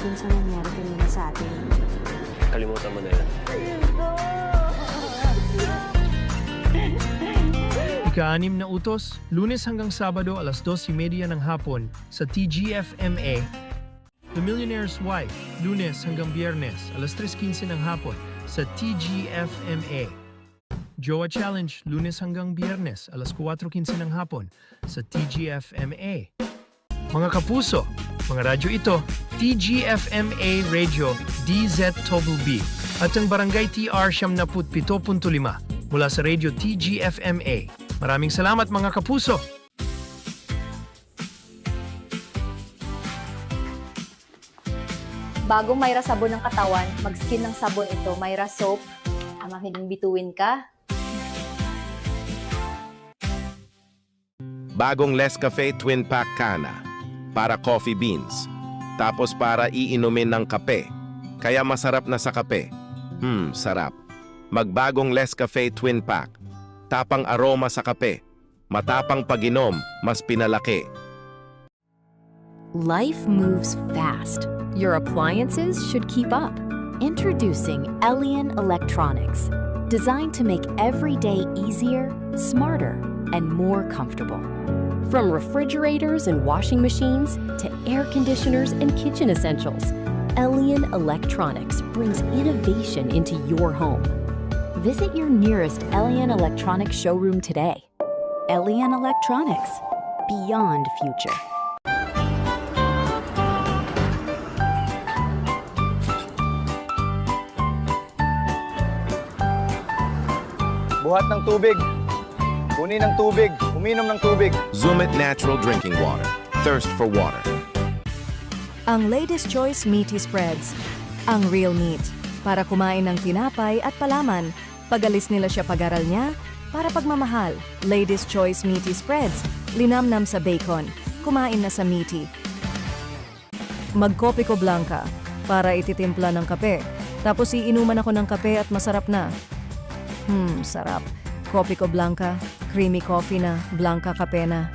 Yun sa nangyari kanina sa atin. Kalimutan mo na yan. Ika-6 na utos, Lunes hanggang Sabado alas 2:30 ng hapon sa TGFMA. The Millionaire's Wife, Lunes hanggang Biyernes alas 3:15 ng hapon sa TGFMA. Jowa Challenge, Lunes hanggang Biyernes alas 4:15 ng hapon sa TGFMA. Mga kapuso, mga radyo ito, TGFMA Radio DZTB at ang Barangay TR 77.5 mula sa Radio TGFMA. Maraming salamat mga kapuso! Bagong Myra sabon ng katawan, mag-skin ng sabon ito, Myra Soap. Makinig bituin ka. Bagong Nescafe Twin Pack Cana. Para coffee beans. Tapos para iinumin ng kape. Kaya masarap na sa kape. Sarap. Magbagong Nescafe Twin Pack. Tapang aroma sa kape. Matapang pag-inom, mas pinalaki. Life moves fast. Your appliances should keep up. Introducing Elian Electronics, designed to make every day easier, smarter, and more comfortable. From refrigerators and washing machines to air conditioners and kitchen essentials, Elian Electronics brings innovation into your home. Visit your nearest Elian Electronics showroom today. Elian Electronics, beyond future. Buhat ng tubig. Kunin ng tubig. Uminom ng tubig. Zoomit Natural Drinking Water. Thirst for water. Ang Ladies' Choice Meaty Spreads. Ang real meat. Para kumain ng tinapay at palaman. Pag-alis nila siya pag-aral niya. Para pagmamahal. Ladies' Choice Meaty Spreads. Linamnam sa bacon. Kumain na sa meaty. Magkopi ko blanca. Para ititimpla ng kape. Tapos iinuman ako ng kape at masarap na. Sarap. Kopi ko blanca. Creamy coffee na. Blanca kape na.